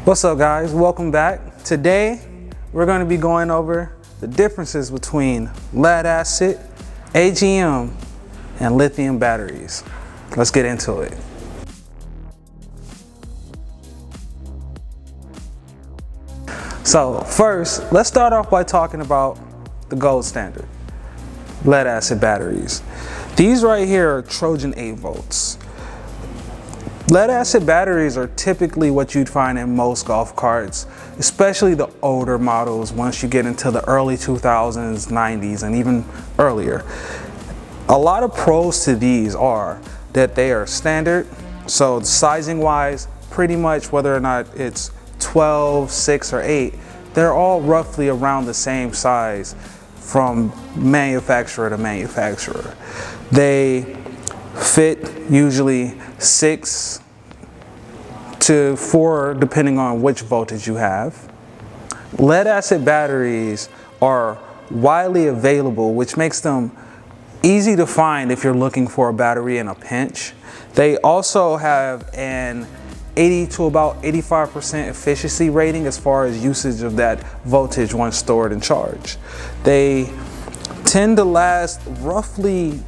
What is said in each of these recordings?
What's up, guys? Welcome back. Today we're going to be going over the differences between lead acid, AGM, and lithium batteries. Let's get into it. So first, let's start off by talking about the gold standard, lead acid batteries. These right here are Trojan 8 volts. Lead acid batteries are typically what you'd find in most golf carts, especially the older models once you get into the early 2000s, 90s, and even earlier. A lot of pros to these are that they are standard, so sizing wise, pretty much whether or not it's 12, 6, or 8, they're all roughly around the same size from manufacturer to manufacturer. They fit usually 6 to 4 depending on which voltage you have. Lead acid batteries are widely available, which makes them easy to find if you're looking for a battery in a pinch. They also have an 80 to about 85% efficiency rating as far as usage of that voltage once stored and charged. They tend to last roughly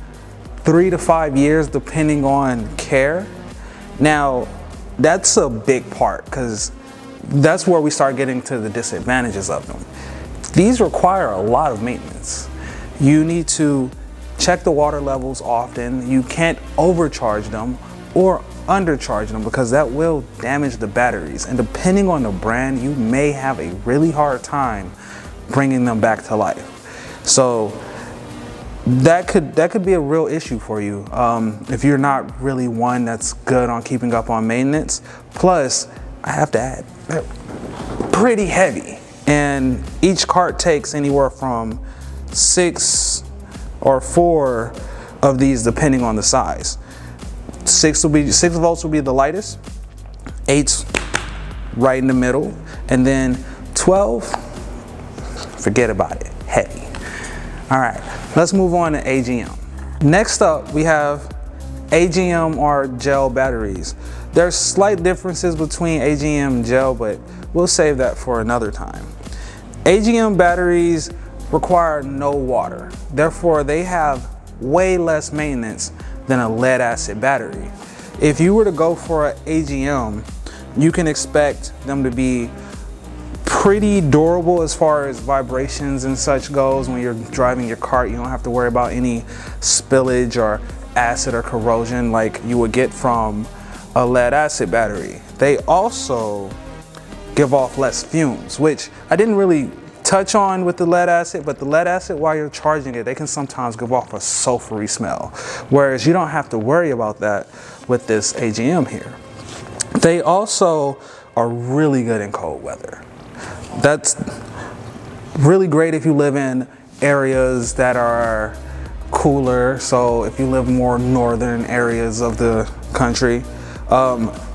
3 to 5 years depending on care. Now, that's a big part because that's where we start getting to the disadvantages of them. These require a lot of maintenance. You need to check the water levels often. You can't overcharge them or undercharge them because that will damage the batteries. And depending on the brand, you may have a really hard time bringing them back to life. So that could be a real issue for you if you're not really one that's good on keeping up on maintenance. Plus, I have to add, they're pretty heavy, and each cart takes anywhere from 6 or 4 of these depending on the size. 6 volts will be the lightest, 8's right in the middle, and then 12, forget about it, heavy. All right, let's move on to AGM. Next up, we have AGM or gel batteries. There's slight differences between AGM and gel, but we'll save that for another time. AGM batteries require no water. Therefore, they have way less maintenance than a lead acid battery. If you were to go for an AGM, you can expect them to be pretty durable as far as vibrations and such goes. When you're driving your cart, you don't have to worry about any spillage or acid or corrosion like you would get from a lead acid battery. They also give off less fumes, which I didn't really touch on with the lead acid, but the lead acid, while you're charging it, they can sometimes give off a sulfury smell, whereas you don't have to worry about that with this AGM here. They also are really good in cold weather. That's really great if you live in areas that are cooler. So if you live more northern areas of the country,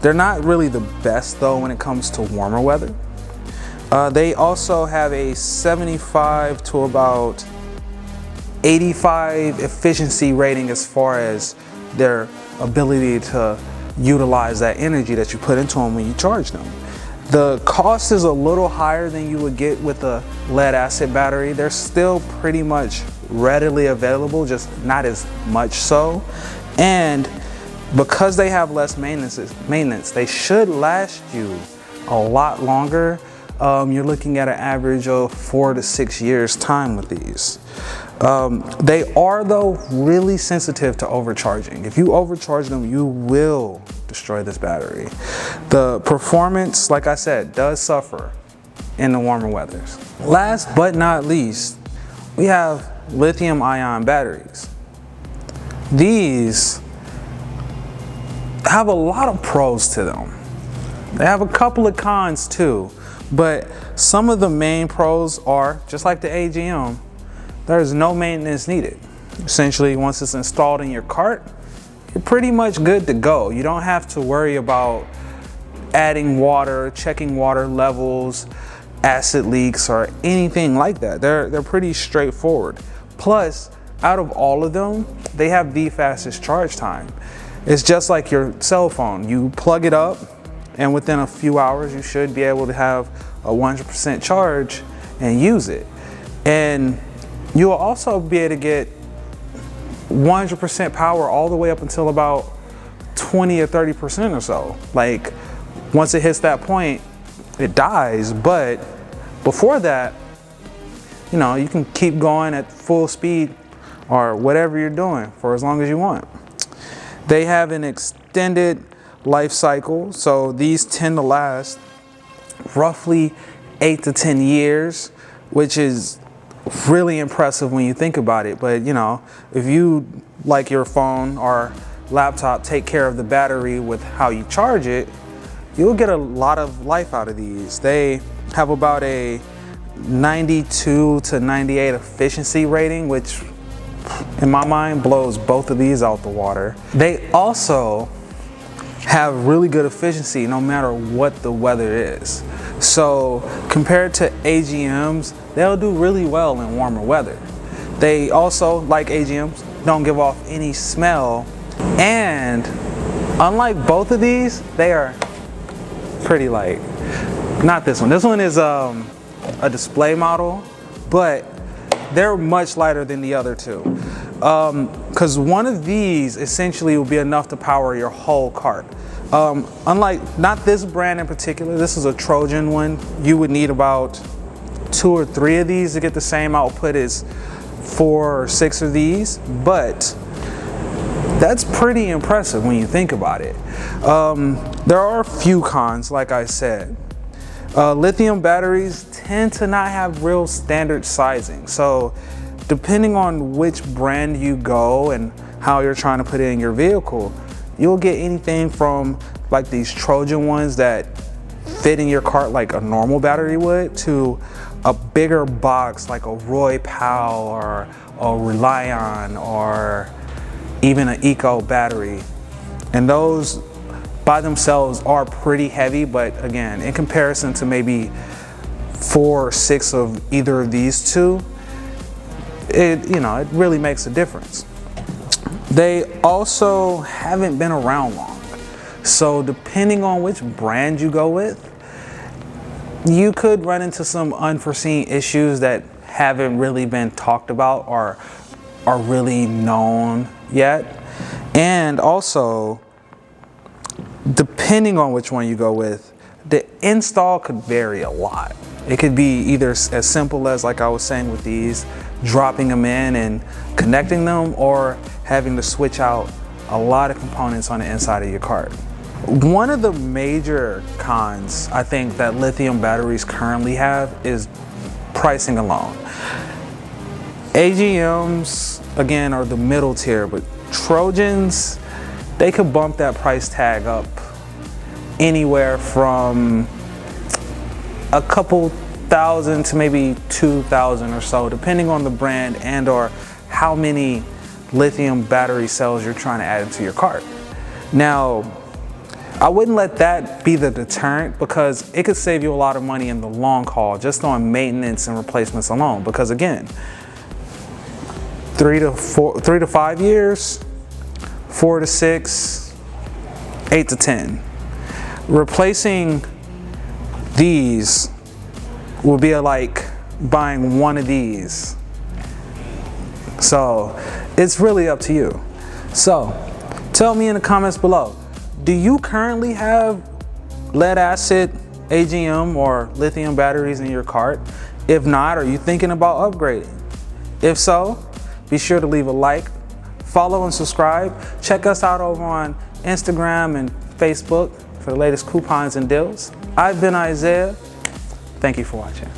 they're not really the best though when it comes to warmer weather. They also have a 75 to about 85 efficiency rating as far as their ability to utilize that energy that you put into them when you charge them. The cost is a little higher than you would get with a lead acid battery. They're still pretty much readily available, just not as much so. And because they have less maintenance, they should last you a lot longer. You're looking at an average of 4 to 6 years time with these. They are though really sensitive to overcharging. If you overcharge them, you will destroy this battery. The performance, like I said, does suffer in the warmer weathers. Last but not least, we have lithium ion batteries. These have a lot of pros to them. They have a couple of cons too, but some of the main pros are, just like the AGM, there's no maintenance needed. Essentially, once it's installed in your cart, you're pretty much good to go. You don't have to worry about adding water, checking water levels, acid leaks, or anything like that. They're pretty straightforward. Plus, out of all of them, they have the fastest charge time. It's just like your cell phone. You plug it up, and within a few hours you should be able to have a 100% charge and use it. And you'll also be able to get 100% power all the way up until about 20 or 30% or so. Like, once it hits that point, it dies. But before that, you know, you can keep going at full speed or whatever you're doing for as long as you want. They have an extended life cycle, so these tend to last roughly 8 to 10 years, which is really impressive when you think about it. But you know, if you, like your phone or laptop, take care of the battery with how you charge it, you'll get a lot of life out of these. They have about a 92 to 98 efficiency rating, which in my mind blows both of these out the water. They also have really good efficiency no matter what the weather is. So compared to AGMs, they'll do really well in warmer weather. They also, like AGMs, don't give off any smell. And unlike both of these, they are pretty light. Not this one. This one is a display model, but they're much lighter than the other two. Because one of these essentially will be enough to power your whole cart. Unlike, not this brand in particular, this is a Trojan one. You would need about 2 or 3 of these to get the same output as 4 or 6 of these, but that's pretty impressive when you think about it. There are a few cons, like I said. Lithium batteries tend to not have real standard sizing. So depending on which brand you go and how you're trying to put it in your vehicle, you'll get anything from like these Trojan ones that fit in your cart like a normal battery would, to a bigger box like a Roy Powell or a Relion or even an Eco battery. And those by themselves are pretty heavy, but again, in comparison to maybe 4 or 6 of either of these two, it really makes a difference. They also haven't been around long. So depending on which brand you go with, you could run into some unforeseen issues that haven't really been talked about or are really known yet. And also, depending on which one you go with, the install could vary a lot. It could be either as simple as, like I was saying with these, dropping them in and connecting them, or having to switch out a lot of components on the inside of your cart. One of the major cons I think that lithium batteries currently have is pricing alone. AGMs, again, are the middle tier, but Trojans, they could bump that price tag up anywhere from a couple thousand to maybe 2,000 or so, depending on the brand and or how many lithium battery cells you're trying to add into your cart. Now, I wouldn't let that be the deterrent, because it could save you a lot of money in the long haul just on maintenance and replacements alone. Because again, 3 to 5 years, 4 to 6, 8 to 10. Replacing these will be like buying one of these. So it's really up to you. So tell me in the comments below, do you currently have lead acid, AGM, or lithium batteries in your cart? If not, are you thinking about upgrading? If so, be sure to leave a like, follow and subscribe. Check us out over on Instagram and Facebook for the latest coupons and deals. I've been Isaiah. Thank you for watching.